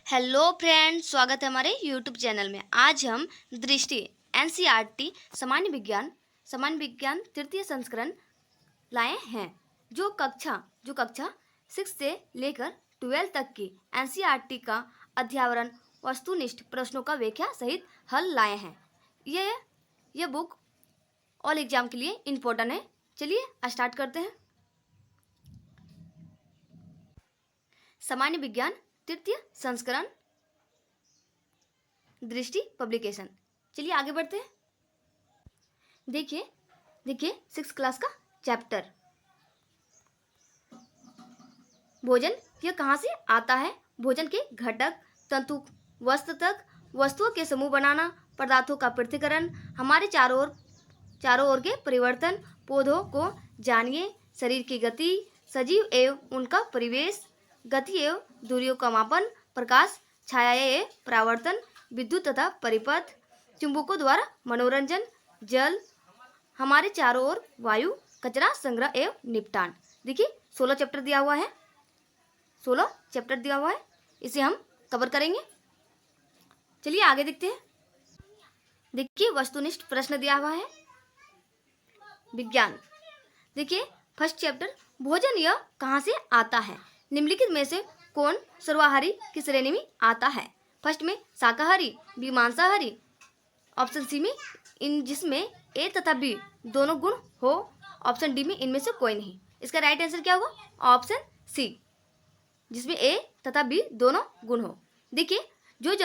Hello friends, स्वागत है हमारे यूट्यूब चैनल में। आज हम दृष्टि एनसीईआरटी सामान्य विज्ञान तृतीय संस्करण लाए हैं, जो कक्षा 6 से लेकर 12 तक की एनसीईआरटी का अध्यावरण वस्तुनिष्ठ प्रश्नों का व्याख्या सहित हल लाए हैं। ये बुक ऑल एग्जाम के लिए इम्पोर्टेंट है। चलिए स्टार्ट करते हैं। सामान्य विज्ञान तृतीय संस्करण, दृष्टि पब्लिकेशन। चलिए आगे बढ़ते हैं। देखिए 6 क्लास का चैप्टर भोजन, यह कहाँ से आता है। भोजन के घटक, तंतु, वस्तु तक, वस्तुओं के समूह बनाना, पदार्थों का पृथक्करण, हमारे चारों ओर के परिवर्तन, पौधों को जानिए, शरीर की गति, सजीव एवं उनका परिवेश, गति एवं दूरियों का मापन, प्रकाश, छाया एवं परावर्तन, विद्युत तथा परिपथ, चुंबकों द्वारा मनोरंजन, जल, हमारे चारों ओर वायु, कचरा संग्रह एवं निपटान। देखिए 16 चैप्टर दिया हुआ है। 16 चैप्टर दिया हुआ है, इसे हम कवर करेंगे। चलिए आगे देखते हैं। देखिए वस्तुनिष्ठ प्रश्न दिया हुआ है। विज्ञान, देखिए फर्स्ट चैप्टर भोजन यह कहाँ से आता है। निम्नलिखित में से कौन सर्वाहारी की श्रेणी में आता है। फर्स्ट में शाकाहारी, बी मांसाहारी, ऑप्शन सी में इन जिसमें ए तथा बी दोनों गुण हो, ऑप्शन डी में इनमें से कोई नहीं। इसका राइट आंसर क्या होगा, ऑप्शन सी, जिसमें ए तथा बी दोनों गुण हो। देखिए जो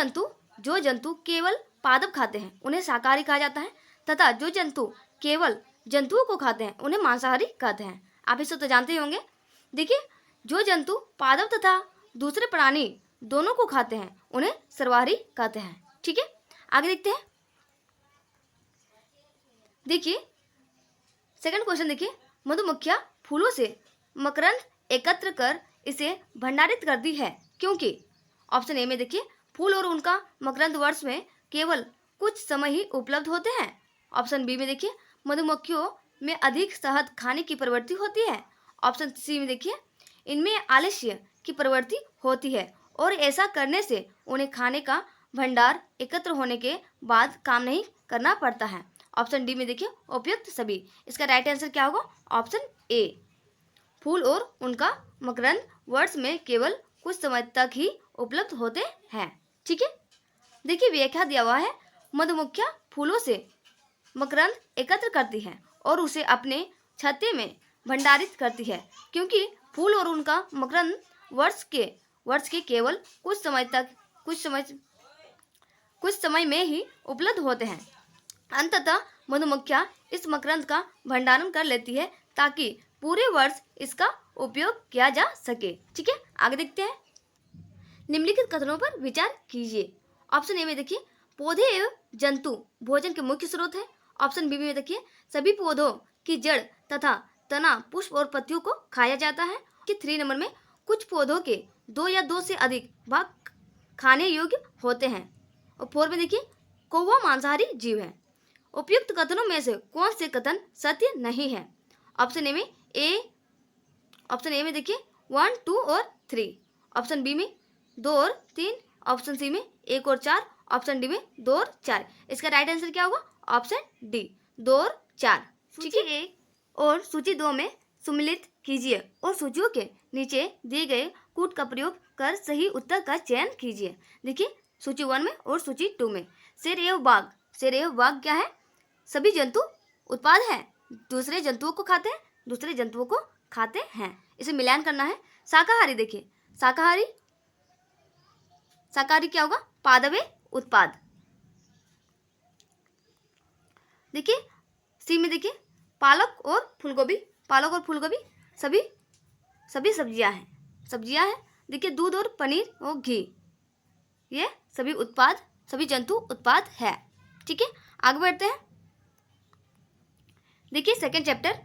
जंतु केवल पादप खाते हैं उन्हें शाकाहारी कहा जाता है, तथा जो जंतु केवल जंतुओं को खाते हैं उन्हें मांसाहारी कहते हैं। आप इसे तो जानते ही होंगे। देखिए जो जंतु पादप तथा दूसरे प्राणी दोनों को खाते हैं उन्हें सर्वाहारी कहते हैं। ठीक है, आगे देखते हैं। देखिए सेकंड क्वेश्चन, देखिए मधुमक्खियां फूलों से मकरंद एकत्र कर इसे भंडारित करती है क्योंकि, ऑप्शन ए में देखिए फूल और उनका मकरंद वर्ष में केवल कुछ समय ही उपलब्ध होते हैं, ऑप्शन बी में देखिए मधुमक्खियों में अधिक शहद खाने की प्रवृत्ति होती है, ऑप्शन सी में देखिए इनमें आलस्य की प्रवृत्ति होती है और ऐसा करने से उन्हें खाने का भंडार एकत्र होने के बाद काम नहीं करना पड़ता है, ऑप्शन डी में देखिए उपयुक्त सभी। इसका राइट आंसर क्या होगा, ऑप्शन ए, फूल और उनका मकरंद वर्ष में केवल कुछ समय तक ही उपलब्ध होते हैं। ठीक है, देखिए व्याख्या दिया हुआ है। मधुमक्खियां फूलों से मकरंद एकत्र करती है और उसे अपने छत्ते में भंडारित करती है क्योंकि फूल और उनका मकरंद वर्ष के केवल कुछ समय में ही उपलब्ध होते हैं। अंततः मधुमक्खियां इस मकरंद का भंडारण कर लेती है ताकि पूरे वर्ष इसका उपयोग किया जा सके। ठीक है, आगे देखते हैं। निम्नलिखित कथनों पर विचार कीजिए। ऑप्शन ए में देखिए पौधे एवं जंतु भोजन के मुख्य स्रोत है, ऑप्शन बी में देखिए सभी पौधों की जड़ तथा तना, पुष्प और पत्तियों को खाया जाता है, कि 3 नंबर में कुछ पौधों के 2 या 2 से अधिक भाग खाने योग्य होते हैं, और 4 में देखिए कौवा मांसाहारी जीव है। उपयुक्त कथनों में से कौन से कथन सत्य नहीं है। ऑप्शन ए में देखिए 1, 2 और 3, ऑप्शन बी में 2 और 3, ऑप्शन सी में 1 और 4, ऑप्शन डी में 2 और 4। इसका राइट आंसर क्या होगा, ऑप्शन डी, 2 और 4। सूची 1 और सूची 2 में सम्मिलित कीजिए और सूचियों के नीचे दिए गए कूट का प्रयोग कर सही उत्तर का चयन कीजिए। देखिए सूची 1 में और सूची 2 में शेर एवं बाघ क्या है, सभी जंतु उत्पाद है, दूसरे जंतुओं को खाते हैं, इसे मिलान करना है। शाकाहारी, देखिए शाकाहारी क्या होगा, पादप उत्पाद। देखिए सी में देखिए पालक और फूलगोभी सभी सब्जियां हैं। देखिए दूध और पनीर और घी, ये सभी जंतु उत्पाद है। ठीक है, आगे बढ़ते हैं। देखिए सेकंड चैप्टर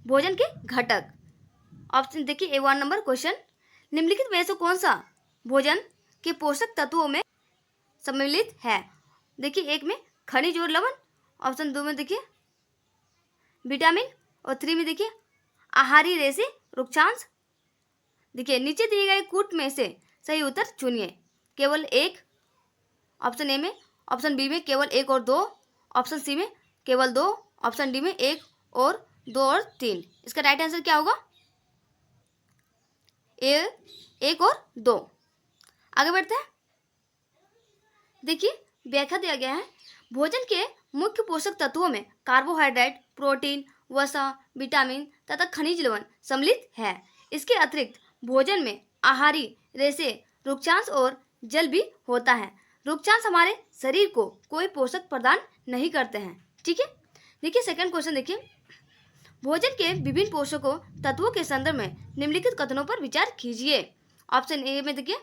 भोजन के घटक। ऑप्शन देखिए A1 नंबर क्वेश्चन, निम्नलिखित में से कौन सा भोजन के पोषक तत्वों में सम्मिलित है। देखिए 1 में खनिज और लवण, ऑप्शन 2 में देखिए विटामिन, और 3 में देखिए आहारी रेशे रुक्षांश। देखिए नीचे दिए गए कूट में से सही उत्तर चुनिए। केवल एक, ऑप्शन ए में, ऑप्शन बी में केवल एक और दो, ऑप्शन सी में केवल दो, ऑप्शन डी में एक और दो और तीन। इसका राइट आंसर क्या होगा? ए, एक और दो। आगे बढ़ते हैं। देखिए व्याख्या दिया गया है, भोजन के मुख्य पोषक तत्वों में कार्बोहाइड्रेट, प्रोटीन, वसा, विटामिन तथा खनिज लवण सम्मिलित है। इसके अतिरिक्त भोजन में आहारी रेशे, रुक्षांश और जल भी होता है। रुक्षांश हमारे शरीर को कोई पोषक प्रदान नहीं करते हैं। ठीक है, देखिए सेकंड क्वेश्चन देखिए, भोजन के विभिन्न पोषकों तत्वों के संदर्भ में निम्नलिखित कथनों पर विचार कीजिए। ऑप्शन ए में देखिए,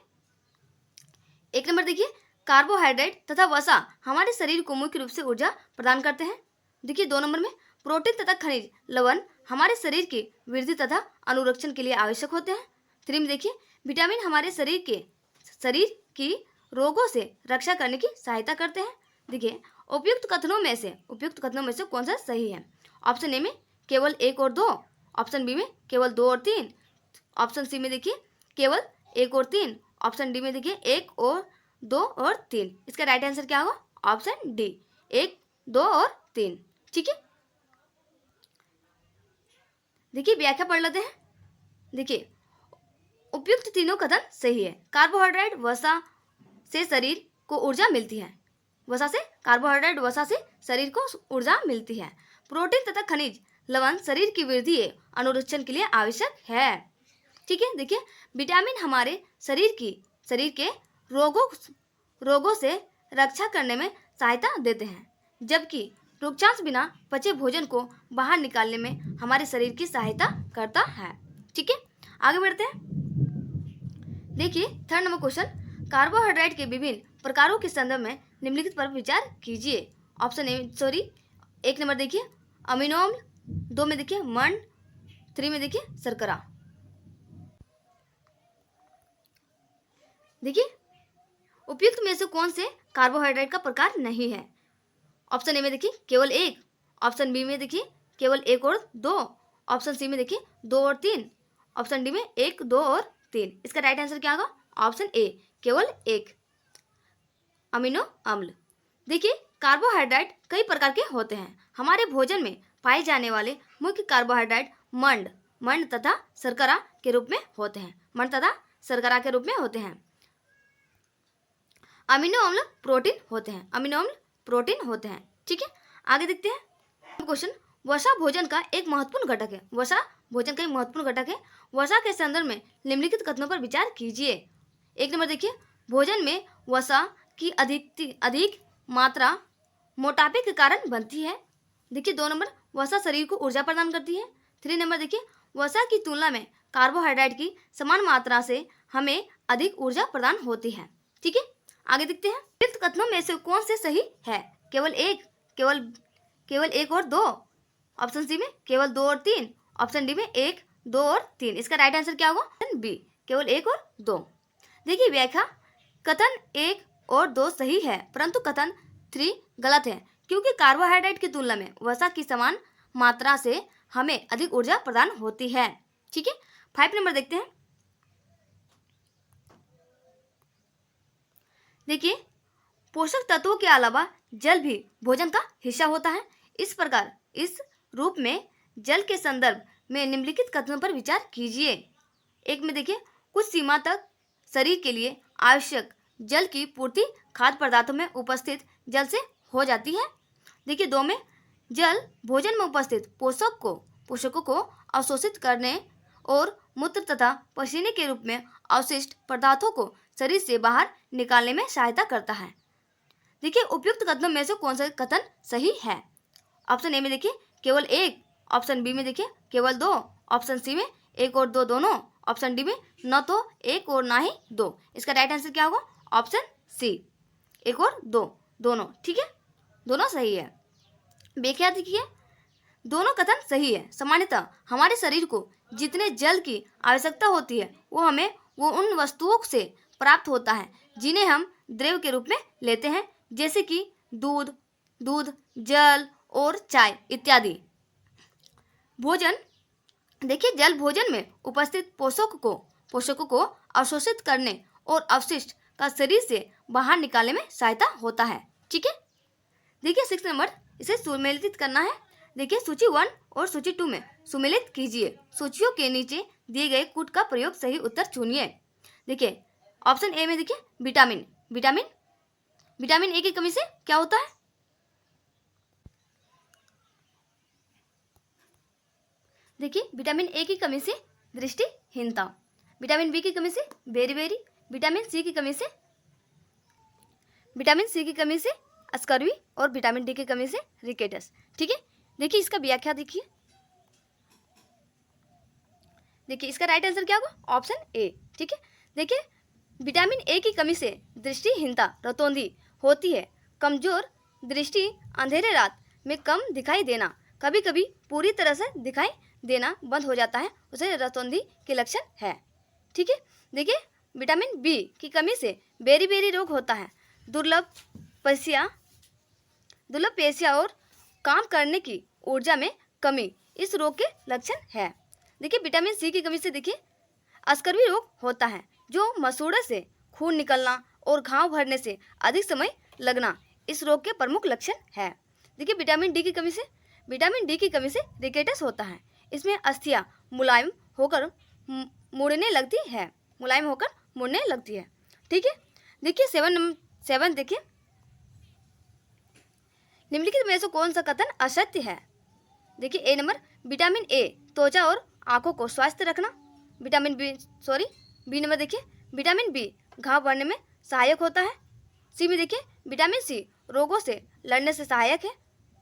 एक नंबर देखिए, कार्बोहाइड्रेट तथा वसा हमारे शरीर को मुख्य रूप से ऊर्जा प्रदान करते हैं। देखिए 2 नंबर में, प्रोटीन तथा खनिज लवण हमारे शरीर की वृद्धि तथा अनुरक्षण के लिए आवश्यक होते हैं। 3 में देखिए, विटामिन हमारे शरीर की रोगों से रक्षा करने की सहायता करते हैं। देखिए उपयुक्त कथनों में से कौन सा सही है? ऑप्शन ए में केवल एक और दो, ऑप्शन बी में केवल दो और तीन, ऑप्शन सी में देखिए केवल एक और तीन, ऑप्शन डी में देखिए एक और दो और तीन। इसका राइट आंसर क्या होगा? ऑप्शन डी, एक, दो और तीन। ठीक है, देखिए व्याख्या पढ़ लेते हैं। देखिए उपयुक्त तीनों कथन सही है। कार्बोहाइड्रेट वसा से शरीर को ऊर्जा मिलती है। कार्बोहाइड्रेट वसा से शरीर को ऊर्जा मिलती है। प्रोटीन तथा खनिज लवण शरीर की वृद्धि अनुरक्षण के लिए आवश्यक है। ठीक है, देखिए विटामिन हमारे शरीर के रोगों से रक्षा करने में सहायता देते हैं, जबकि रुक्षांश बिना पचे भोजन को बाहर निकालने में हमारे शरीर की सहायता करता है। ठीक है, आगे बढ़ते हैं। देखिए थर्ड नंबर क्वेश्चन, कार्बोहाइड्रेट के विभिन्न प्रकारों के संदर्भ में निम्नलिखित पर विचार कीजिए। ऑप्शन एक नंबर देखिए अमीनो अम्ल, 2 में देखिए मंड, 3 में देखिए शर्करा। देखिए उपयुक्त में से कौन से कार्बोहाइड्रेट का प्रकार नहीं है? ऑप्शन ए में देखिए केवल एक, ऑप्शन बी में देखिए केवल एक और दो, ऑप्शन सी में देखिए दो और तीन, ऑप्शन डी में एक, दो और तीन। इसका राइट आंसर क्या होगा? ऑप्शन ए, केवल एक, अमीनो अम्ल। देखिए कार्बोहाइड्रेट कई प्रकार के होते हैं। हमारे भोजन में पाए जाने वाले मुख्य कार्बोहाइड्रेट मंड तथा शर्करा के रूप में होते हैं। अमीनो अम्ल प्रोटीन होते हैं। ठीक है, आगे देखते हैं क्वेश्चन, वसा भोजन का एक महत्वपूर्ण घटक है। वसा के संदर्भ में निम्नलिखित कथनों पर विचार कीजिए। एक नंबर देखिए, भोजन में वसा की अधिक मात्रा मोटापे के कारण बनती है। देखिए 2 नंबर, वसा शरीर को ऊर्जा प्रदान करती है। 3 नंबर देखिए, वसा की तुलना में कार्बोहाइड्रेट की समान मात्रा से हमें अधिक ऊर्जा प्रदान होती है। ठीक है, आगे देखते हैं, निम्नलिखित कथनों में से कौन से सही है? केवल एक और दो, ऑप्शन सी में केवल दो और तीन, ऑप्शन डी में एक, दो और तीन। इसका राइट आंसर क्या होगा? ऑप्शन बी, केवल एक और दो। देखिए व्याख्या, कथन एक और दो सही है, परंतु कथन 3 गलत है, क्योंकि कार्बोहाइड्रेट की तुलना में वसा की समान मात्रा से हमें अधिक ऊर्जा प्रदान होती है। ठीक है, 5 नंबर देखते हैं। देखिए पोषक तत्वों के अलावा जल भी भोजन का हिस्सा होता है। इस प्रकार इस रूप में जल के संदर्भ में निम्नलिखित कथनों पर विचार कीजिए। एक में देखिए, कुछ सीमा तक शरीर के लिए आवश्यक जल की पूर्ति खाद्य पदार्थों में उपस्थित जल से हो जाती है। देखिए 2 में, जल भोजन में उपस्थित पोषकों को अवशोषित करने और मूत्र तथा पसीने के रूप में अवशिष्ट पदार्थों को शरीर से बाहर निकालने में सहायता करता है। देखिए उपयुक्त कथनों में से कौन सा कथन सही है? ऑप्शन ए में देखिए केवल एक, ऑप्शन बी में देखिए केवल दो, ऑप्शन सी में एक और दो दोनों, ऑप्शन डी में न तो एक और ना ही दो। इसका राइट आंसर क्या होगा? ऑप्शन सी, एक और दो दोनों। ठीक है, दोनों सही है। व्याख्या देखिए, दोनों कथन सही है। सामान्यतः हमारे शरीर को जितने जल की आवश्यकता होती है वो उन वस्तुओं से प्राप्त होता है जिन्हें हम द्रव के रूप में लेते हैं, जैसे कि दूध, जल और चाय इत्यादि। देखिए जल भोजन में उपस्थित पोषकों को अवशोषित करने और अवशिष्ट का शरीर से बाहर निकालने में सहायता होता है। ठीक है, देखिए 6 नंबर, इसे सुमेलित करना है। देखिए सूची 1 और सूची 2 में सुमेलित कीजिए। सूचियों के नीचे दिए गए कूट का प्रयोग सही उत्तर चुनिए। देखिए ऑप्शन ए में देखिए विटामिन, विटामिन ए की कमी से क्या होता है? देखिए विटामिन ए की कमी से दृष्टिहीनता, विटामिन बी की कमी से बेरी, विटामिन सी की कमी से स्कर्वी और विटामिन डी की कमी से रिकेटस। ठीक है, देखिए इसका व्याख्या देखिए। देखिए इसका राइट आंसर क्या होगा? Option A. ठीक है, देखिए विटामिन ए की कमी से दृष्टिहीनता रतौंधी होती है। कमजोर दृष्टि, अंधेरे रात में कम दिखाई देना, कभी कभी पूरी तरह से दिखाई देना बंद हो जाता है, उसे रतौंधी के लक्षण है। ठीक है, देखिए विटामिन बी की कमी से बेरी रोग होता है। दुर्लभ पेशियां और काम करने की ऊर्जा में कमी इस रोग के लक्षण है। देखिए विटामिन सी की कमी से देखिए स्कर्वी रोग होता है, जो मसूड़े से खून निकलना और घाव भरने से अधिक समय लगना इस रोग के प्रमुख लक्षण है। देखिए विटामिन डी की कमी से रिकेटस होता है। इसमें अस्थियां मुलायम होकर मुड़ने लगती है। ठीक है, देखिए 7 देखिए निम्नलिखित में से कौन सा कथन असत्य है? देखिए ए नंबर, विटामिन ए त्वचा और आंखों को स्वस्थ रखना। बी नंबर देखिए विटामिन बी घाव भरने में सहायक होता है। सी में देखिए विटामिन सी रोगों से लड़ने से सहायक है।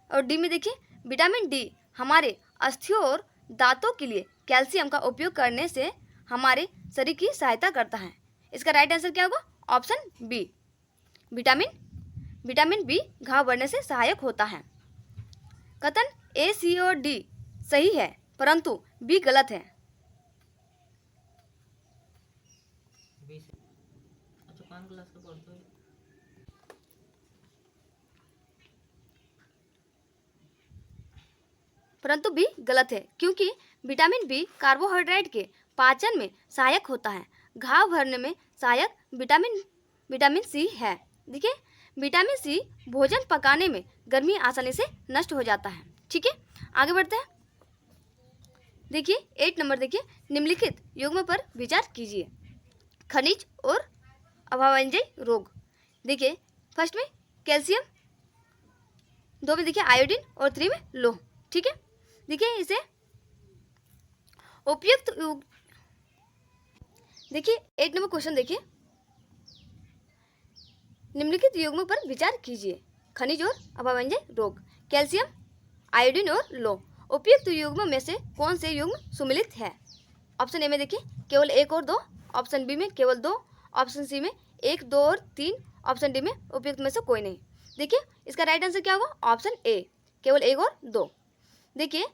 और डी में देखिए विटामिन डी हमारे अस्थियों और दांतों के लिए कैल्शियम का उपयोग करने से हमारे शरीर की सहायता करता है। इसका राइट आंसर क्या होगा? ऑप्शन बी, विटामिन बी घाव भरने से सहायक होता है। कथन ए, सी और डी सही है, परंतु बी गलत है। परंतु बी गलत है, क्योंकि विटामिन बी कार्बोहाइड्रेट के पाचन में सहायक होता है। घाव भरने में सहायक विटामिन सी है। देखिए विटामिन सी भोजन पकाने में गर्मी आसानी से नष्ट हो जाता है। ठीक है, आगे बढ़ते हैं। देखिए 8 नंबर, देखिए निम्नलिखित युग्म पर विचार कीजिए। खनिज और अभावजन्य रोग। देखिए फर्स्ट में कैल्शियम, 2 में देखिए आयोडीन और 3 में लोह। ठीक है, देखिए इसे उपयुक्त देखिए 8 नंबर क्वेश्चन देखिए, निम्नलिखित युग्म पर विचार कीजिए। खनिज और अभावजन्य रोग, कैल्शियम, आयोडीन और लोह। उपयुक्त युग्म में से कौन से युग्म सुमेलित है? ऑप्शन ए में देखिए केवल 1 और 2, ऑप्शन बी में केवल 2, ऑप्शन सी में 1, 2 और 3, ऑप्शन डी में उपयुक्त में से कोई नहीं। देखिए इसका राइट आंसर क्या होगा? ऑप्शन ए, केवल 1 और 2। देखिए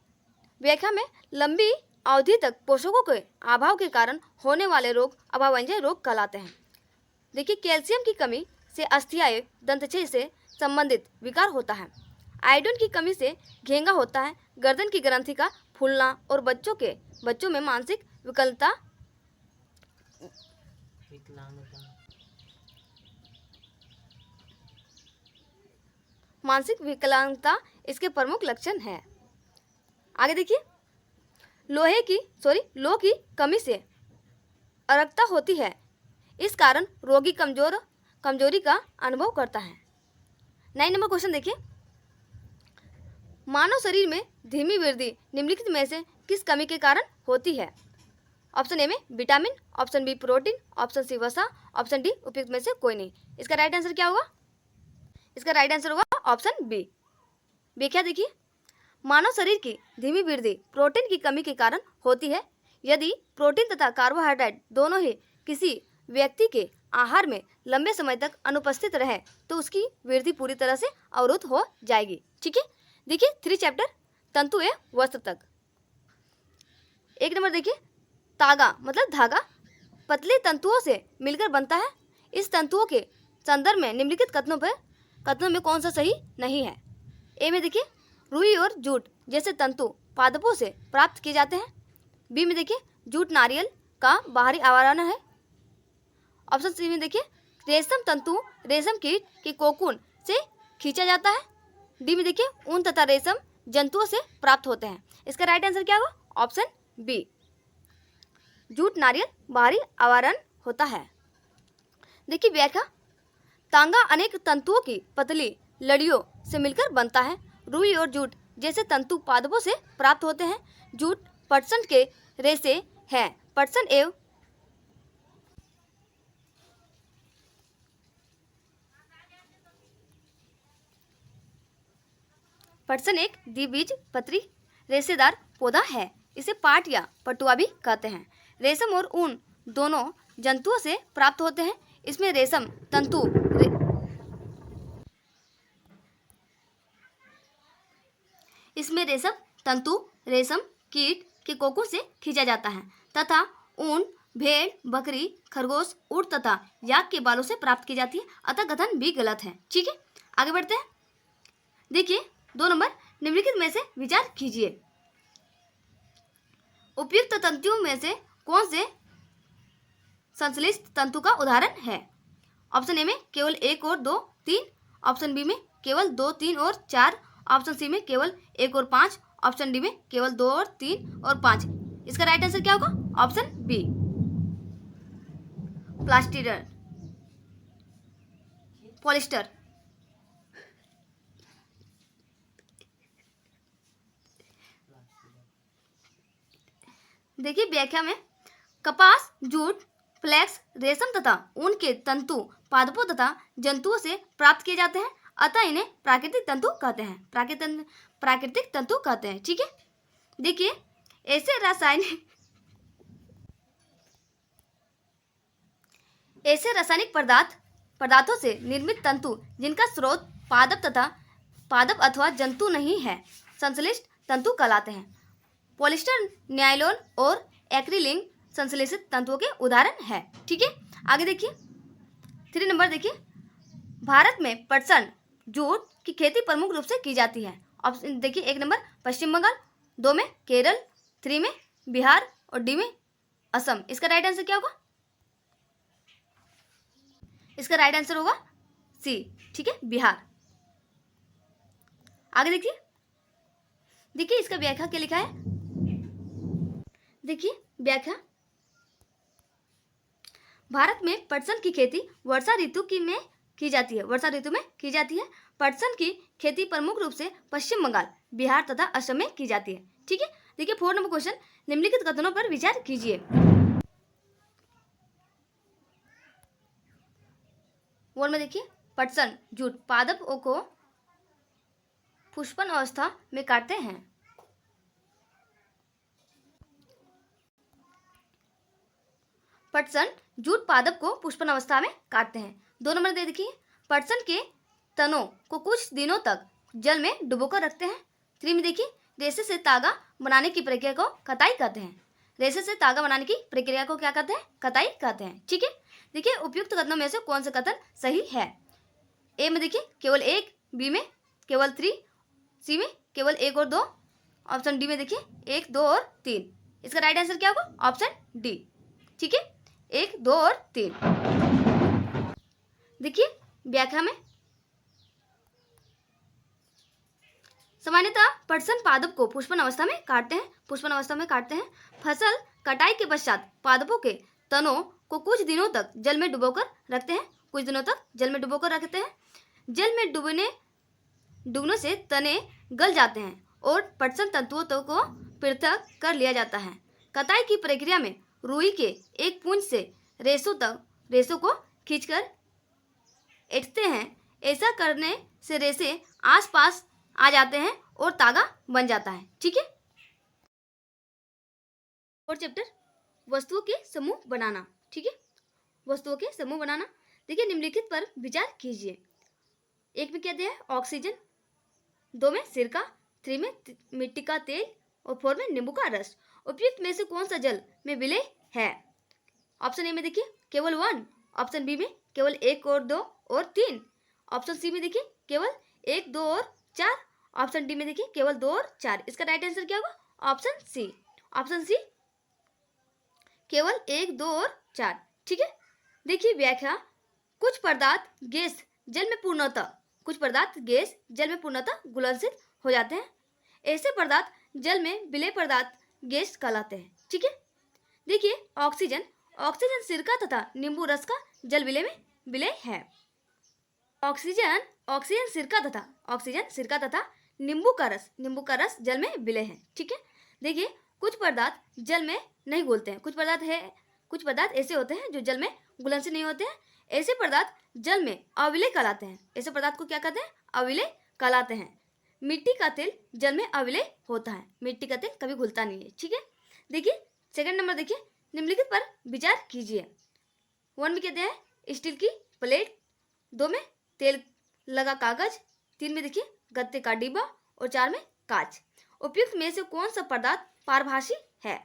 व्याख्या में लंबी अवधि तक पोषकों के अभाव के कारण होने वाले रोग अभावजन्य रोग कहलाते हैं। देखिए कैल्शियम की कमी से अस्थियां दंतक्षय से संबंधित विकार होता है। आयोडीन की कमी से घेंगा होता है, गर्दन की ग्रंथि का फूलना और बच्चों में मानसिक विकलांगता इसके प्रमुख लक्षण है। आगे देखिए लोह की कमी से अरक्तता होती है। इस कारण रोगी कमजोरी का अनुभव करता है। 9 नंबर क्वेश्चन देखिए, मानव शरीर में धीमी वृद्धि निम्नलिखित में से किस कमी के कारण होती है? ऑप्शन ए में vitamin, option B protein, option C वसा, ऑप्शन डी उपयुक्त में से कोई नहीं। इसका राइट आंसर क्या होगा? इसका राइट आंसर होगा ऑप्शन बी। व्याख्या देखिए, मानव शरीर की धीमी वृद्धि प्रोटीन की कमी के कारण होती है। यदि प्रोटीन तथा कार्बोहाइड्रेट दोनों ही किसी व्यक्ति के आहार में लंबे समय तक अनुपस्थित रहे तो उसकी वृद्धि पूरी तरह से अवरुद्ध हो जाएगी। ठीक है, देखिए 3 चैप्टर तंतु एवं वस्त्र तक। 1 नंबर देखिए तागा मतलब धागा पतले तंतुओं से मिलकर बनता है। इस तंतुओं के संदर्भ में निम्नलिखित कथनों में कौन सा सही नहीं है? ए में देखिए रुई और जूट जैसे तंतु पादपों से प्राप्त किए जाते हैं। बी में देखिए जूट नारियल का बाहरी आवरण है। ऑप्शन सी में देखिए रेशम तंतु रेशम कीट के कोकून से खींचा जाता है। डी में देखिए ऊन तथा रेशम जंतुओं से प्राप्त होते हैं। इसका राइट आंसर क्या होगा? Option B. जूट नारियल बाहरी आवरण होता है। देखिए व्याख्या, तांगा अनेक तंतुओं की पतली लड़ियों से मिलकर बनता है। रुई और जूट जैसे तंतु पादपों से प्राप्त होते हैं। जूट पटसन के रेशे हैं। पटसन एवं पटसन एक द्विबीजपत्री रेशेदार पौधा है। इसे पाट या पटुआ भी कहते हैं। रेशम और ऊन दोनों जंतुओं से प्राप्त होते हैं। इसमें रेशम तंतु रेशम कीट के कोकून से खींचा जाता है तथा ऊन भेड़, बकरी, खरगोश, ऊंट तथा याक के बालों से प्राप्त की जाती है। अतः कथन भी गलत है। ठीक है, आगे बढ़ते हैं। देखिए 2 नंबर, निम्नलिखित में से विचार कीजिए। उपयुक्त तंतुओं में से कौन से संश्लेषित तंतु का उदाहरण है? ऑप्शन ए में केवल 1 और 2, 3। ऑप्शन बी में केवल 2, 3 और 4। ऑप्शन सी में केवल 1 और 5। ऑप्शन डी में केवल 2 और 3 और 5। इसका राइट आंसर क्या होगा? ऑप्शन बी, प्लास्टिडर, पॉलिस्टर। देखिए व्याख्या में, कपास, जूट, फ्लेक्स, रेशम तथा ऊन के तंतु पादपों तथा जंतुओं से प्राप्त किए जाते हैं। अतः इन्हें प्राकृतिक तंतु कहते हैं। प्राकृतिक तंतु कहते हैं। ठीक है, देखिए ऐसे रासायनिक पदार्थों से निर्मित तंतु जिनका स्रोत पादप अथवा जंतु नहीं है, संश्लिष्ट तंतु कहलाते हैं। पॉलिस्टर, नायलॉन और एक्रिलिक संश्लेषित तंतुओं के उदाहरण है। ठीक है, आगे देखिए 3 नंबर देखिए, भारत में पटसन जूट की खेती प्रमुख रूप से की जाती है। ऑप्शन देखिए 1 नंबर पश्चिम बंगाल, 2 में केरल, 3 में बिहार और डी में असम। इसका राइट आंसर क्या होगा? इसका राइट आंसर होगा सी। ठीक है, बिहार। आगे देखिए इसका व्याख्या क्या लिखा है। देखिए व्याख्या, भारत में पटसन की खेती वर्षा ऋतु में की जाती है। पटसन की खेती प्रमुख रूप से पश्चिम बंगाल, बिहार तथा असम में की जाती है। ठीक है, देखिए 4 नंबर क्वेश्चन, निम्नलिखित कथनों पर विचार कीजिए। 1 में देखिए, पटसन जूट पादपों को पुष्पन अवस्था में काटते हैं। पटसन जूट पादप को पुष्पन अवस्था में काटते हैं। 2 नंबर दे देखिए, पटसन के तनों को कुछ दिनों तक जल में डुबोकर रखते हैं। 3 में देखिए, रेशे से तागा बनाने की प्रक्रिया को कताई कहते हैं। रेशे से तागा बनाने की प्रक्रिया को क्या कहते हैं? कताई कहते हैं। ठीक है, देखिए उपयुक्त कथनों में से कौन सा कथन सही है? ए में देखिए केवल 1, बी में केवल 3, सी में केवल 1 और 2। ऑप्शन डी में देखिए 1, 2 और 3। इसका राइट आंसर क्या होगा? Option D. ठीक है, 1, 2 और 3। देखिए व्याख्या में, सामान्यतः पटसन पादप को पुष्पन अवस्था में काटते हैं। फसल कटाई के पश्चात पादपों के तनों को कुछ दिनों तक जल में डुबोकर रखते हैं। जल में डूबने से तने गल जाते हैं और पटसन तंतुओं को पृथक कर लिया जाता है। कताई की प्रक्रिया में रुई के एक पुंज से रेशों को खींचकर ऐंठते हैं। ऐसा करने से रेशे आसपास आ जाते हैं और तागा बन जाता है। ठीक है, और चैप्टर वस्तुओं के समूह बनाना। ठीक है, वस्तुओं के समूह बनाना। देखिए निम्नलिखित पर विचार कीजिए। 1 में क्या दिया है? ऑक्सीजन, 2 में सिरका, 3 में मिट्टी का तेल और 4 में नींबू का रस। उपयुक्त में से कौन सा जल में विलय है? ऑप्शन ए में देखिए केवल 1। ऑप्शन बी में केवल 1 और 2 और 3। ऑप्शन सी में देखिए केवल 1, 2 और 4। ऑप्शन डी में देखिए केवल 2 और 4। इसका राइट आंसर क्या होगा? Option C. केवल 1, 2 और 4। ठीक है, देखिए व्याख्या, कुछ पदार्थ गैस जल में पूर्णतः घुलनशील हो जाते हैं। ऐसे पदार्थ जल में विलय पदार्थ गैस कहलाते हैं। ठीक है, देखिए ऑक्सीजन सिरका तथा नींबू रस का जल विलय में विलय है। ऑक्सीजन सिरका तथा नींबू का रस जल में विलय है। ठीक है, देखिए कुछ पदार्थ जल में नहीं घुलते हैं, कुछ पदार्थ ऐसे होते हैं जो जल में घुलनशील नहीं होते हैं। ऐसे पदार्थ जल में अविलय कहलाते हैं। ऐसे पदार्थ को क्या कहते हैं? अविलय कहलाते हैं। मिट्टी का तेल जल में अविलय होता है, मिट्टी का तेल कभी घुलता नहीं है। ठीक है, देखिए सेकंड नंबर, देखिए निम्नलिखित पर विचार कीजिए। 1 में कहते हैं स्टील की प्लेट, 2 में तेल लगा कागज, 3 में देखिए गत्ते का डिब्बा और 4 में कांच। उपयुक्त में से कौन सा पदार्थ पारभासी है?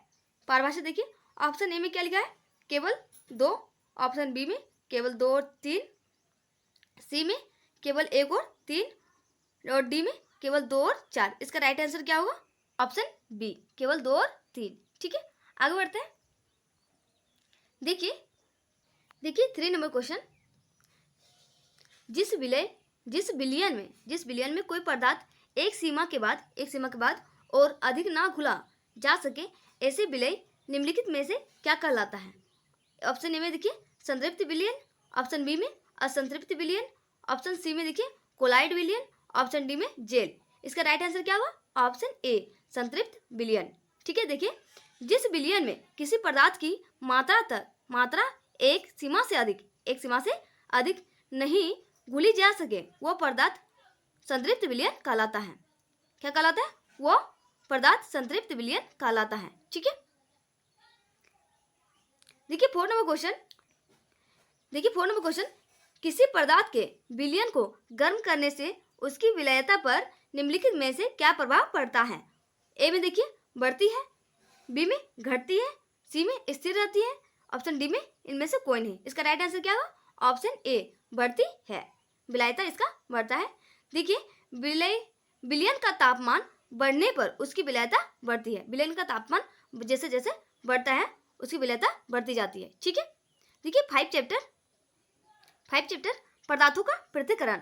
पारभासी देखिए ऑप्शन ए में क्या लिखा है? केवल 2, ऑप्शन बी में केवल 2 और 3, सी में केवल 1 और 3 और डी में केवल 2 और 4। इसका राइट आंसर क्या होगा? ऑप्शन बी, केवल 2 और 3। ठीक है, आगे बढ़ते हैं। देखिए 3 नंबर क्वेश्चन, जिस विलयन में कोई पदार्थ एक सीमा के बाद और अधिक ना घुला जा सके, ऐसे विलय निम्नलिखित में से क्या कहलाता है? ऑप्शन ए में देखिए संतृप्त विलयन, ऑप्शन बी में असंतृप्त विलयन, ऑप्शन सी में देखिए कोलाइड विलयन, ऑप्शन डी में जेल। इसका राइट आंसर क्या होगा? ऑप्शन ए, संतृप्त विलयन। ठीक है, देखिए जिस विलयन में किसी पदार्थ की मात्रा एक सीमा से अधिक नहीं घुली जा सके, वो पदार्थ संतृप्त विलयन कहलाता है। क्या कहलाता है? वो पदार्थ संतृप्त विलयन कहलाता है। ठीक है, देखिए 4 नंबर क्वेश्चन, किसी पदार्थ के विलयन को गर्म करने से उसकी विलयता पर निम्नलिखित में से क्या प्रभाव पड़ता है? ए में देखिए बढ़ती है, बी में घटती है, सी में स्थिर रहती है, ऑप्शन डी में इनमें से कोई नहीं। इसका राइट आंसर क्या होगा? ऑप्शन ए, बढ़ती है, विलयता इसका बढ़ता है। देखिए विलयन का तापमान बढ़ने पर उसकी विलयता बढ़ती है। विलयन का तापमान जैसे जैसे बढ़ता है उसकी विलयता बढ़ती जाती है। ठीक है, देखिए 5 चैप्टर पदार्थों का पृथक्करण।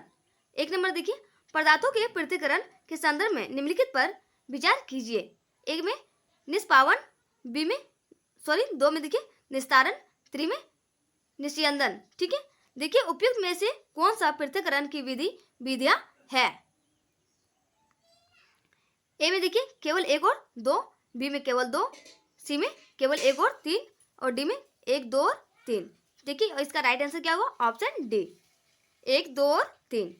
1 नंबर देखिए पदार्थों के पृथक्करण के संदर्भ में निम्नलिखित पर विचार कीजिए। 1 में निष्पावन, 2 में देखिए निस्तारण, 3 में निस्यंदन। ठीक है, देखिए उपयुक्त में से कौन सा पृथक्करण की विधियां है? ए में देखिए केवल 1 और 2, बी में केवल 2, सी में केवल 1 और 3 और डी में 1, 2 और 3। देखिए इसका राइट आंसर क्या होगा? ऑप्शन डी, 1, 2 और 3।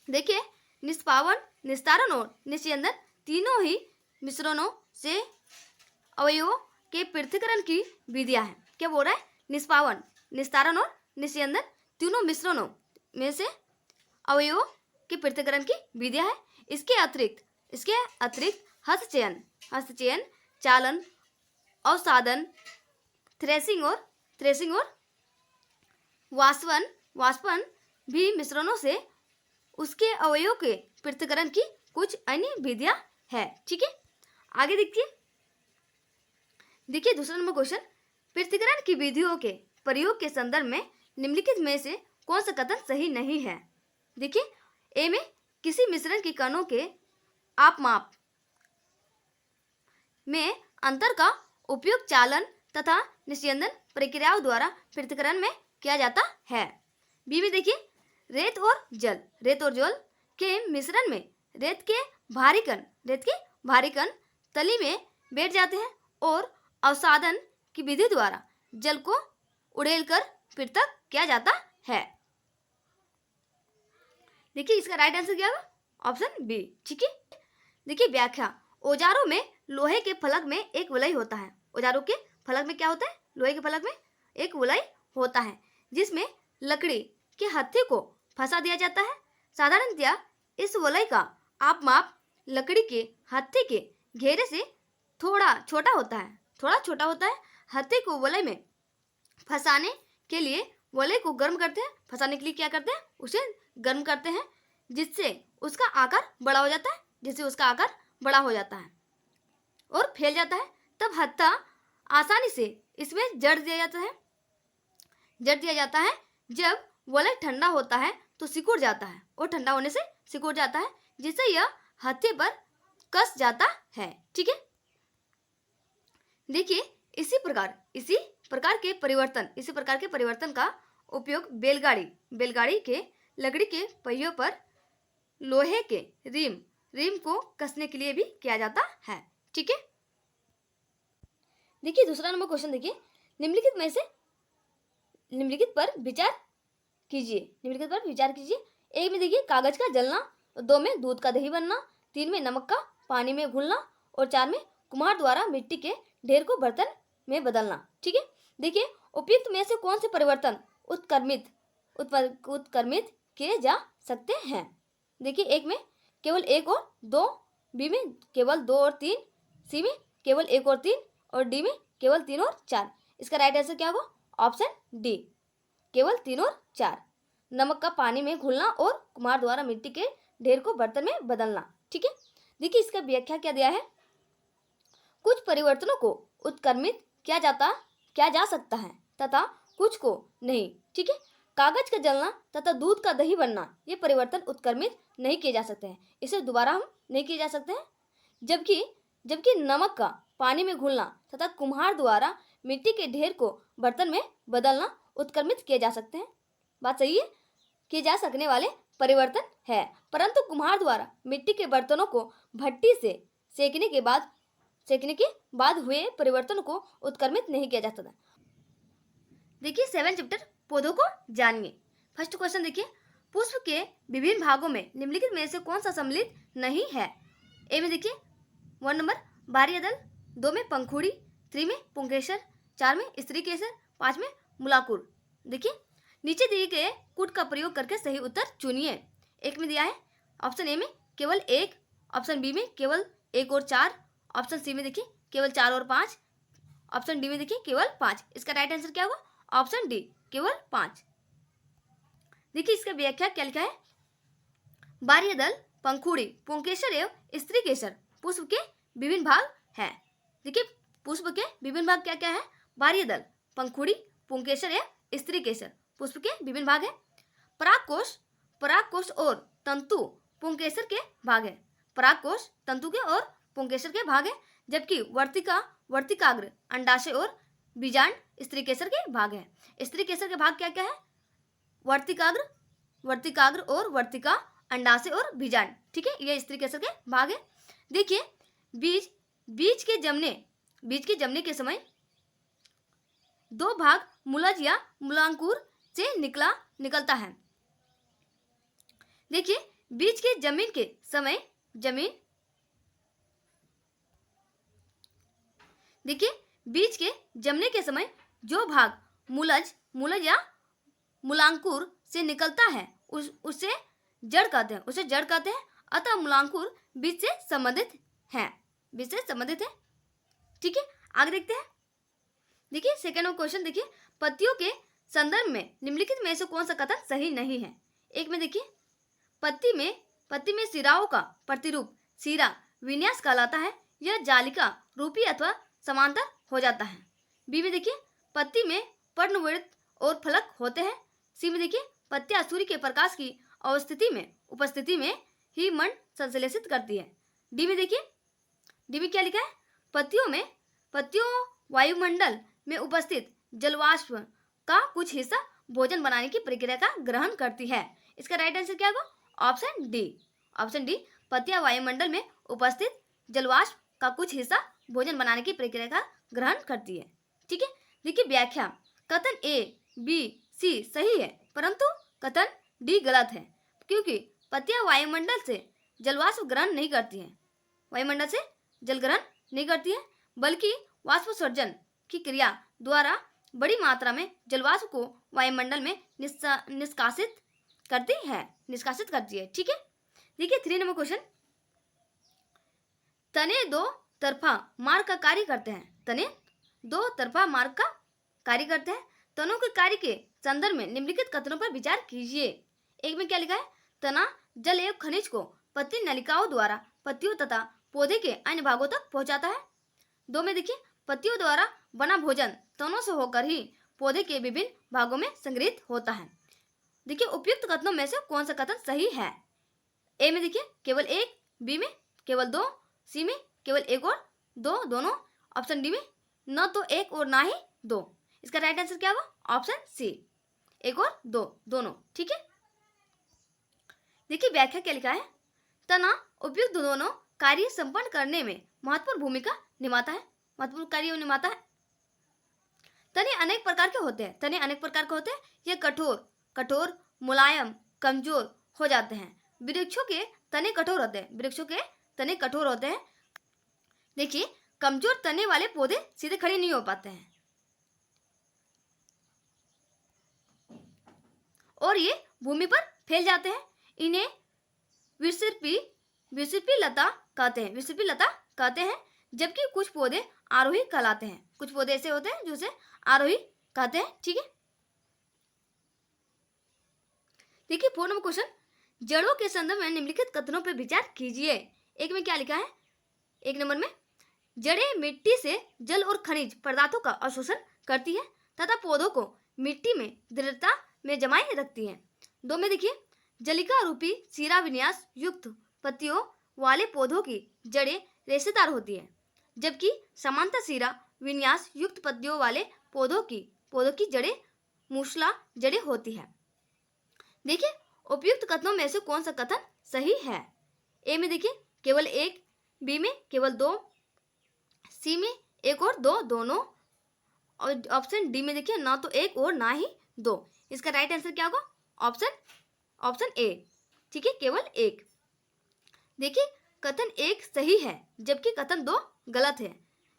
देखिए निष्पावन, निस्तारण और निस्यंदन तीनों ही मिश्रणों से अवयवों के पृथक्करण की विधियां हैं। क्या बोल रहा है? निष्पावन, निस्तारण और निस्यंदन तीनों मिश्रणों में से अवयवों के पृथक्करण की विधियां हैं। इसके अतिरिक्त हस्तचयन, चालन, अवसादन, थ्रेसिंग और वाष्पन भी मिश्रणों से उसके अवयवों के पृथक्करण की कुछ अन्य विधियां है। ठीक है, आगे देखिए दूसरा नंबर क्वेश्चन, पृथक्करण की विधियों के प्रयोग के संदर्भ में निम्नलिखित में से कौन सा कथन सही नहीं है? देखिए ए में किसी मिश्रण के कणों के आपमाप में अंतर का उपयोग चालन तथा निस्यंदन प्रक्रियाओं द्वारा पृथक्करण में किया जाता है। बी में देखिए रेत और जल के मिश्रण में रेत के भारी कण तली में बैठ जाते हैं और अवसादन की विधि द्वारा जल को उड़ेलकर पृथक किया जाता है। देखिए इसका राइट आंसर क्या होगा? Option B. ठीक है, देखिए व्याख्या, औजारों में लोहे के फलक में एक वलय होता है। औजारों के फलक में क्या होता है? लोहे के फलक में एक वलय होता है जिसमें लकड़ी के हत्थे को फंसा दिया जाता है। साधारणतया इस वलय का आपमाप लकड़ी के हत्थे के घेरे से थोड़ा छोटा होता है। हत्थे को वलय में फंसाने के लिए वलय को गर्म करते हैं। फंसाने के लिए क्या करते हैं? उसे गर्म करते हैं जिससे उसका आकार बड़ा हो जाता है और फैल जाता है। तब हत्था आसानी से इसमें जड़ दिया जाता है। जब वलय ठंडा होता है तो सिकुड़ जाता है, और ठंडा होने से सिकुड़ जाता है, जिससे यह हत्थे पर कस जाता है। ठीक है, देखिए इसी प्रकार के परिवर्तन का उपयोग बैलगाड़ी के लकड़ी के पहियों पर लोहे के रिम को कसने के लिए भी किया जाता है। ठीक है, देखिए दूसरा नंबर क्वेश्चन देखिए, निम्नलिखित पर विचार कीजिए। एक में देखिए कागज का जलना, 2 में दूध का दही बनना, 3 में नमक का पानी में घुलना, और 4 में कुम्हार द्वारा मिट्टी के ढेर को बर्तन में बदलना। ठीक है, देखिए उपयुक्त में से कौन से परिवर्तन उत्क्रमित किए जा सकते हैं। देखिए एक में केवल 1 और 2, बी में केवल 2 और 3, सी में केवल 1 और 3, और डी में केवल 3 और 4। इसका राइट आंसर क्या होगा? ऑप्शन डी, केवल 3 और 4। नमक का पानी में घुलना और कुम्हार द्वारा मिट्टी के ढेर को बर्तन में बदलना। ठीक है, देखिए इसका व्याख्या क्या दिया है। कुछ परिवर्तनों को उत्क्रमित किया जा सकता है तथा कुछ को नहीं। ठीक है, कागज का जलना तथा दूध का दही बनना, ये परिवर्तन उत्क्रमित नहीं किए जा सकते हैं, इसे दोबारा हम नहीं किए जा सकते हैं। जबकि नमक का पानी में घुलना तथा कुम्हार द्वारा मिट्टी के ढेर को बर्तन में बदलना उत्क्रमित किए जा सकते हैं। बात सही है, किए जा सकने वाले परिवर्तन है, परंतु कुम्हार द्वारा मिट्टी के बर्तनों को भट्टी से सेकने के बाद हुए परिवर्तन को उत्क्रमित नहीं किया जा सकता। देखिए 7 चैप्टर पौधों को जानिए। फर्स्ट क्वेश्चन देखिए, पुष्प के विभिन्न भागों में निम्नलिखित में से कौन सा सम्मिलित नहीं है। ए में देखिए 1 नंबर बाह्य दल, 2 में पंखुड़ी, 3 में पुंकेसर, 4 में स्त्री केसर, 5 में मुलाकुर। देखिए नीचे दिए गए कूट का प्रयोग करके सही उत्तर चुनिए। एक में दिया है ऑप्शन ए में केवल 1, ऑप्शन बी में केवल 1 और 4, ऑप्शन सी में देखिए केवल 4 और 5, ऑप्शन डी में देखिए केवल 5। इसका राइट आंसर क्या होगा? ऑप्शन डी, केवल 5। देखिए इसका व्याख्या क्या लिखा है। बाह्य दल, पंखुड़ी, पुंकेसर एवं स्त्री केसर पुष्प के विभिन्न भाग हैं। देखिए पुष्प के विभिन्न भाग क्या क्या है? बाह्य दल, पंखुड़ी, पुंकेसर एवं स्त्री केसर पुष्प के विभिन्न भाग है। परागकोश और तंतु पुंकेसर के भाग है। परागकोश तंतु के और पुंकेसर के भाग है, जबकि वर्तिकाग्र, अंडाशय और बीजांड स्त्री केसर के भाग है। स्त्री केसर के भाग क्या क्या है? वर्तिकाग्र और वर्तिका, अंडाशय और बीजांड। ठीक है, ये स्त्री केसर के भाग है। देखिए बीज के जमने के समय 2 भाग मूलज या मूलांकुर से निकलता है। देखिए बीज के जमीन के समय बीज के जमने के समय जो भाग मूलज या मूलांकुर से निकलता है उसे जड़ कहते हैं। अतः मूलांकुर बीज से संबंधित है। ठीक है, आगे देखते हैं। देखिए सेकेंड क्वेश्चन देखिए, पत्तियों के संदर्भ में निम्नलिखित में से कौन सा कथन सही नहीं है। एक में देखिए पत्ती में सिराओं का प्रतिरूप सिरा विन्यास कहलाता है, यह जालिका रूपी अथवा समांतर हो जाता है। बी में देखिए पत्ती में पर्णवृत्त और फलक होते हैं। सी में देखिए पत्तियां सूर्य के प्रकाश की उपस्थिति में ही मन संश्लेषित करती है। डी में क्या लिखा है? पत्तियों वायुमंडल में उपस्थित जलवाष्प का कुछ हिस्सा भोजन बनाने की प्रक्रिया का ग्रहण करती है। इसका राइट आंसर क्या होगा? ऑप्शन डी, पत्तियां वायुमंडल में उपस्थित जलवाष्प का कुछ हिस्सा भोजन बनाने की प्रक्रिया का ग्रहण करती है। ठीक है, देखिए व्याख्या, कथन ए, बी, सी सही है, परंतु कथन डी गलत है, क्योंकि पत्तियां वायुमंडल से जलवाष्प ग्रहण नहीं करती हैं। वायुमंडल से जल ग्रहण नहीं करती है, बल्कि वाष्पोत्सर्जन की क्रिया द्वारा बड़ी मात्रा में जलवाष्प को वायुमंडल में निष्कासित करती है। ठीक है, देखिए 3 नंबर क्वेश्चन, तने 2 तरफा मार्ग का कार्य करते हैं। तनों के कार्य के संदर्भ में निम्नलिखित कथनों पर विचार कीजिए। एक में क्या लिखा है? तना जल एवं खनिज को पत्ती नलिकाओं द्वारा पत्तियों तथा पौधे के अन्य भागों तक पहुंचाता है। 2 में देखिए पत्तियों द्वारा बना भोजन तनों से होकर ही पौधे के विभिन्न भागों में संग्रहित होता है। देखिए उपयुक्त कथनों में से कौन सा कथन सही है? ए में देखिए केवल एक, बी में केवल दो, सी में केवल एक और दो दोनों, ऑप्शन डी में न तो एक और ना ही दो। इसका राइट आंसर क्या होगा? ऑप्शन सी, एक और दो दोनों। ठीक है, देखिए व्याख्या क्या लिखा है? तना उपयुक्त दोनों कार्य संपन्न करने में महत्वपूर्ण भूमिका निभाता है, महत्वपूर्ण कार्य निभाता है। तने अनेक प्रकार के होते हैं, तने अनेक प्रकार के होते हैं। ये कठोर कठोर मुलायम कमजोर हो जाते हैं। वृक्षों के तने कठोर होते हैं, वृक्षों के तने कठोर होते हैं। देखिए कमजोर तने वाले पौधे सीधे खड़े नहीं हो पाते हैं और ये भूमि पर फैल जाते हैं। इन्हें विसर्पी लता कहते हैं, विसर्पी लता कहते हैं। जबकि कुछ पौधे आरोही कहलाते हैं, कुछ पौधे ऐसे होते हैं जो उसे आरोही कहते हैं। ठीक है, देखिए 4 नंबर क्वेश्चन, जड़ों के संदर्भ में निम्नलिखित कथनों पर विचार कीजिए। एक में क्या लिखा है? एक नंबर में जड़ें मिट्टी से जल और खनिज पदार्थों का अवशोषण करती है तथा पौधों को मिट्टी में दृढ़ता में जमाए रखती है। 2 में देखिए जलिका रूपी सीरा विन्यास युक्त पत्तियों वाले पौधों की जड़ें रेशेदार होती है, जबकि समांतर सीरा विन्यास युक्त पत्तियों वाले पौधों की जड़ें मूसला जड़ें होती है। देखिए उपयुक्त कथनों में से कौन सा कथन सही है? ए में देखिए केवल एक, बी में केवल दो, सी में एक और दो दोनों, और ऑप्शन डी में देखिए ना तो एक और ना ही दो। इसका राइट आंसर क्या होगा? Option A. ठीक है, केवल एक। देखिए कथन एक सही है जबकि कथन दो गलत है।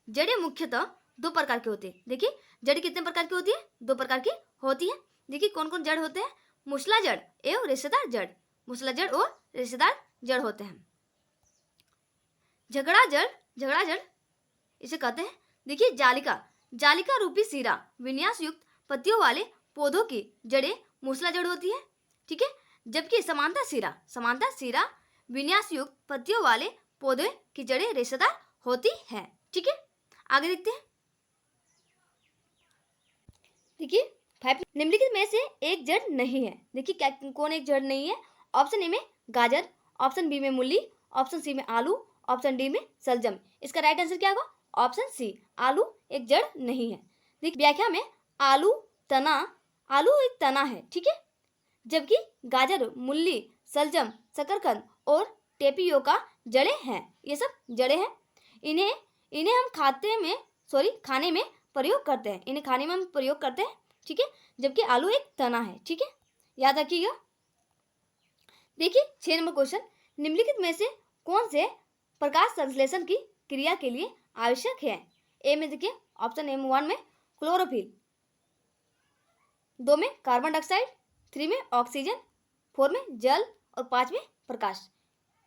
जड़ें मुख्यतः दो प्रकार की होती है। देखिए जड़ कितने प्रकार की होती है? दो प्रकार की होती है। देखिए कौन कौन जड़ होते हैं? मूसला जड़ एवं रेशेदार जड़, मूसला जड़ और रेशेदार जड़ होते हैं। झगड़ा जड़ इसे कहते हैं। देखिए जालिका रूपी सीरा विन्यास युक्त पत्तियों वाले पौधों की जड़ें मूसला जड़ होती है। ठीक है, जबकि समांतर सीरा विन्यास युक्त पत्तियों वाले पौधे की जड़ें रेशेदार होती है। ठीक है, आगे देखते हैं। देखिए 5 निम्नलिखित में से एक जड़ नहीं है। देखिए क्या कौन एक जड़ नहीं है? ऑप्शन ए में गाजर, ऑप्शन बी में मूली, ऑप्शन सी में आलू, ऑप्शन डी में सलजम। इसका राइट आंसर क्या होगा? ऑप्शन सी, आलू एक जड़ नहीं है। देखिए व्याख्या में आलू एक तना है। ठीक है, जबकि गाजर, मूली, सलजम, शकरकंद और टेपियोका जड़ें हैं। ये सब जड़ें हैं। इन्हें हम खाने में प्रयोग करते हैं, इन्हें खाने में हम प्रयोग करते हैं। ठीक है, जबकि आलू एक तना है। ठीक है, याद रखिएगा। देखिए 6 नंबर क्वेश्चन, निम्नलिखित में से कौन से प्रकाश संश्लेषण की क्रिया के लिए आवश्यक है? ए में देखिए ऑप्शन ए 1 में क्लोरोफिल, 2 में कार्बन डाइऑक्साइड, 3 में ऑक्सीजन, 4 में जल और 5 में प्रकाश।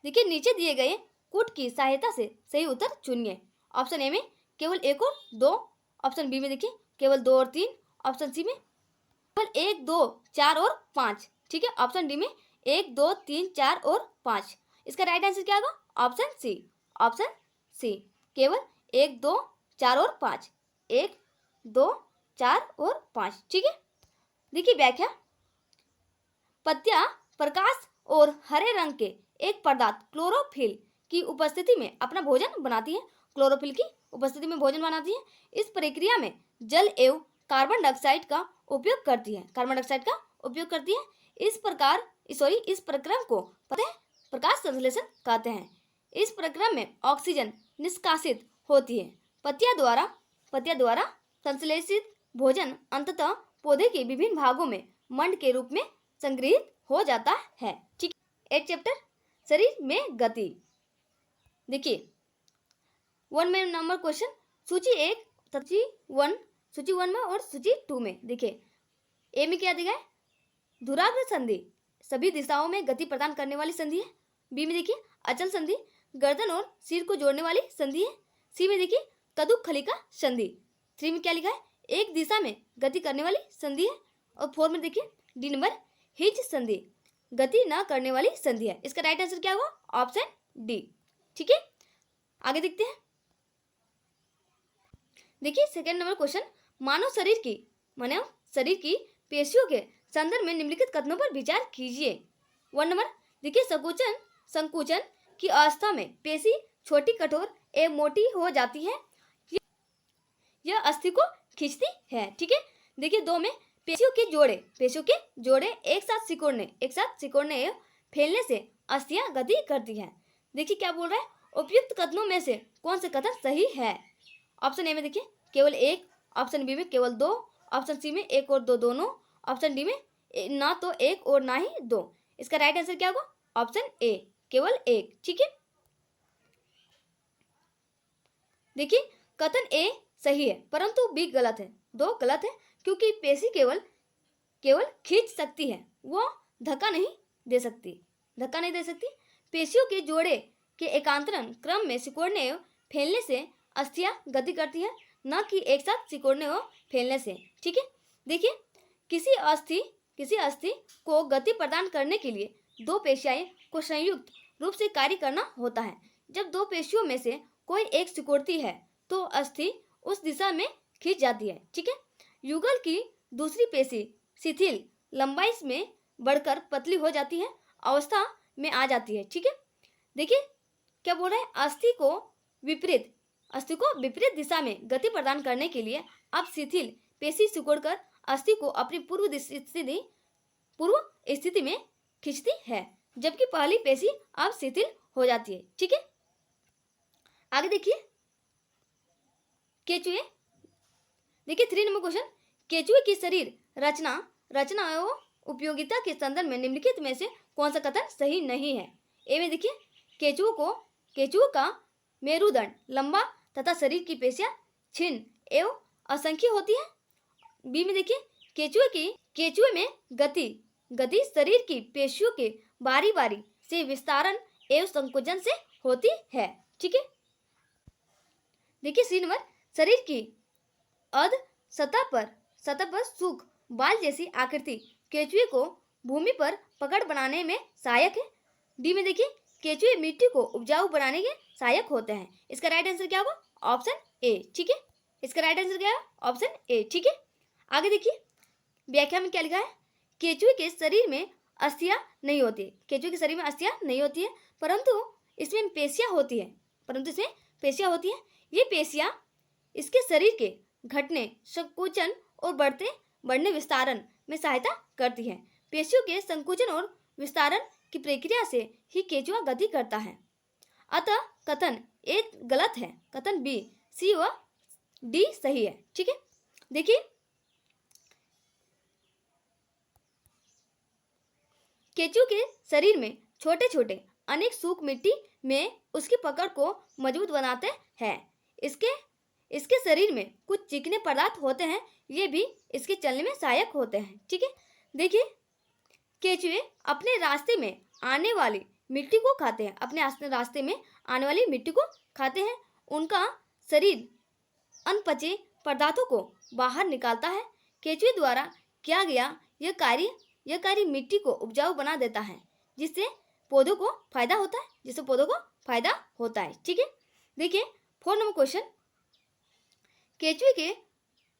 देखिए नीचे दिए गए कूट की सहायता से सही उत्तर चुनिए। ऑप्शन ए में केवल एक और दो, ऑप्शन बी में देखिए केवल 2 और 3, ऑप्शन सी में केवल 1, 2, 4 और 5। ठीक है, ऑप्शन डी में 1, 2, 3, 4 और 5। इसका राइट आंसर क्या होगा? ऑप्शन सी, केवल 1, 2, 4 और 5, 1, 2, 4 और 5। ठीक है, देखिए व्याख्या, पत्तियां प्रकाश और हरे रंग के एक पदार्थ क्लोरोफिल की उपस्थिति में अपना भोजन बनाती है, क्लोरोफिल की उपस्थिति में भोजन बनाती है। इस प्रक्रिया में जल एवं कार्बन डाइऑक्साइड का उपयोग करती है। इस प्रक्रम को प्रकाश संश्लेषण कहते हैं। इस प्रक्रम में ऑक्सीजन निष्कासित होती है। पत्तियां द्वारा संश्लेषित भोजन अंततः पौधे के विभिन्न भागों में मंड के रूप में संग्रहित हो जाता है। ठीक है, 8 चैप्टर शरीर में गति। देखिए 1 में नंबर क्वेश्चन, सूची 1 में और सूची 2 में। देखिए ए में क्या दिया है? धुराग्र संधि सभी दिशाओं में गति प्रदान करने वाली संधि है। बी में देखिए अचल संधि गर्दन और सिर को जोड़ने वाली संधि है। सी में देखिए कदुक खलिका संधि। 3 में क्या लिखा है? एक दिशा में गति करने वाली संधि है। और 4 में देखिए डी नंबर हिज संधि गति न करने वाली संधि है। इसका राइट आंसर क्या होगा? Option D. ठीक है, आगे देखते हैं। देखिए 2nd नंबर क्वेश्चन, मानव शरीर की पेशियों के संदर्भ में निम्नलिखित कथनों पर विचार कीजिए। 1 नंबर देखिए, संकुचन की अवस्था में पेशी छोटी, कठोर एवं मोटी हो जाती है, यह अस्थि को खींचती है। ठीक है। देखिए 2 में पेशियों के जोड़े एक साथ सिकुड़ने एवं फैलने से अस्थियां गति करती हैं। देखिए क्या बोल रहा है, उपयुक्त कथनों में से कौन से कथन सही है। ऑप्शन ए में देखिए केवल 1, ऑप्शन बी में केवल 2, ऑप्शन सी में 1 और 2 दोनों, ऑप्शन डी में ना तो 1 और ना ही 2। इसका राइट आंसर क्या होगा, ऑप्शन ए केवल 1। ठीक है। देखिए कथन ए सही है परंतु बी गलत है, 2 गलत है, क्योंकि पेशी केवल खींच सकती है, वो धक्का नहीं दे सकती। पेशियों के जोड़े के एकांतरण क्रम में सिकुड़ने एवं फैलने से अस्थियां गति करती है, न कि एक साथ सिकुड़ने और फैलने से। ठीक है। देखिए किसी अस्थि को गति प्रदान करने के लिए 2 पेशियाएं को संयुक्त रूप से कार्य करना होता है। जब 2 पेशियों में से कोई एक सिकुड़ती है तो अस्थि उस दिशा में खींच जाती है। ठीक है। युगल की दूसरी पेशी शिथिल लंबाई में बढ़कर पतली हो जाती है, अवस्था में आ जाती है। ठीक है। देखिए क्या बोल रहा है, अस्थि को विपरीत दिशा में गति प्रदान करने के लिए अब शिथिल पेशी सिकुड़कर अस्थि को अपनी पूर्व स्थिति में खींचती है, जबकि पहली पेशी अब शिथिल हो जाती है। ठीक है। आगे देखिए केचुए। देखिए 3 नंबर क्वेश्चन, केचुए की शरीर रचना एवं उपयोगिता के संदर्भ में निम्नलिखित में से कौन सा कथन सही नहीं है। ए में देखिए केचुओं का मेरुदंड लंबा तथा शरीर की पेशियां छिन्न एवं असंख्य होती है। बी में देखिए केचुए में गति शरीर की पेशियों के बारी से विस्तारण एवं संकुचन से होती है। ठीक है। देखिए सी नंबर, शरीर की अर्ध सतह पर सूख बाल जैसी आकृति केचुए को भूमि पर पकड़ बनाने में सहायक है। डी में देखिए केचुए मिट्टी को उपजाऊ बनाने के सहायक होते हैं। इसका राइट आंसर क्या होगा, ऑप्शन ए। ठीक है। इसका राइट आंसर क्या है, ऑप्शन ए। ठीक है। आगे देखिए व्याख्या में क्या लिखा है, केचुए के शरीर में अस्थियां नहीं होती है, परंतु इसमें पेशियां होती है। ये पेशियां इसके शरीर के घटने, संकुचन और बढ़ने विस्तारण में सहायता करती है। पेशियों के संकुचन और विस्तारण की प्रक्रिया से ही केचुआ गति करता है। अतः कथन ए गलत है, कथन बी, सी व डी सही है। ठीक है। देखिए केचुए के शरीर में छोटे अनेक सूख मिट्टी में उसकी पकड़ को मजबूत बनाते हैं। इसके शरीर में कुछ चिकने पदार्थ होते हैं, ये भी इसके चलने में सहायक होते हैं। ठीक है। देखिए केचुए अपने रास्ते में आने वाली मिट्टी को खाते हैं। उनका शरीर अनपचे पदार्थों को बाहर निकालता है। केचुए द्वारा किया गया यह कार्य मिट्टी को उपजाऊ बना देता है, जिससे पौधों को फायदा होता है। ठीक है। देखिए 4 नंबर क्वेश्चन, केचुए के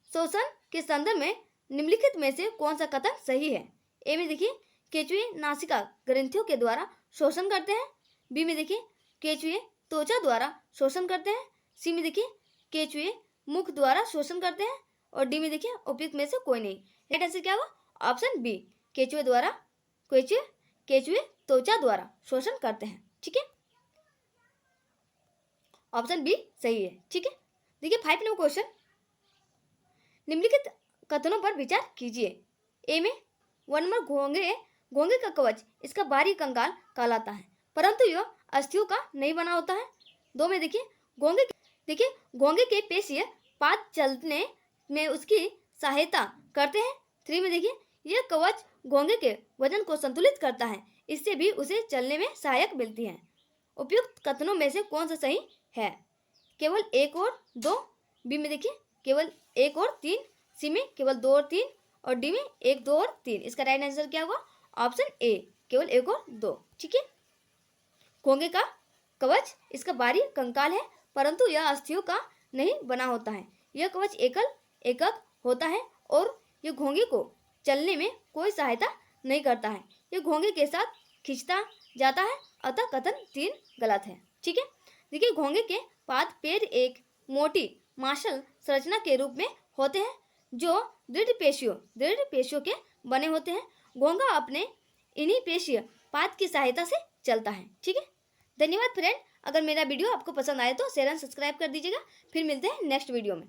शोषण के संदर्भ में निम्नलिखित में से कौन सा कथन सही है। ए में देखिए केचुए नासिका ग्रंथियों के द्वारा शोषण करते हैं। बी में देखिए केचुए त्वचा द्वारा शोषण करते हैं। सी में देखिए केचुए मुख द्वारा शोषण करते हैं। और डी में देखिए उपयुक्त में से कोई नहीं। राइट आंसर क्या होगा, ऑप्शन बी, केचुए त्वचा द्वारा शोषण करते हैं। ठीक है। ऑप्शन बी सही है। ठीक है। देखिए 5 नंबर क्वेश्चन, निम्नलिखित कथनों पर विचार कीजिए। ए में 1 नंबर, घोंगे का कवच इसका बाहरी कंकाल कहलाता है, परंतु यह अस्थियों का नहीं बना होता है। 2 में देखिए घोंगे के पेशीय पाद चलने में उसकी सहायता करते हैं। 3 में देखिए यह कवच घोंगे के वजन को संतुलित करता है, इससे भी उसे चलने में सहायक मिलती है। उपयुक्त कथनों में से कौन सा सही है, केवल 1 और 2। बी में देखिए केवल 1 और 3, सी में केवल 2 और 3 और डी में 1, 2 और 3। इसका राइट आंसर क्या होगा, ऑप्शन ए, केवल 1 और 2। ठीक है। घोंगे का कवच इसका बाहरी कंकाल है, परंतु यह अस्थियों का नहीं बना होता है। यह कवच एकक होता है और यह घोंगे को चलने में कोई सहायता नहीं करता है। ये घोंगे के साथ खींचता जाता है, अतः कथन 3 गलत है। ठीक है, देखिए घोंगे के पाद पैर एक मोटी मांसल संरचना के रूप में होते हैं जो दृढ़ पेशियों के बने होते हैं। घोंगा अपने इन्हीं पेशीय पाद की सहायता से चलता है। ठीक है, धन्यवाद फ्रेंड। अगर मेरा वीडियो आपको पसंद आए तो शेयर एंड सब्सक्राइब कर दीजिएगा। फिर मिलते हैं नेक्स्ट वीडियो में।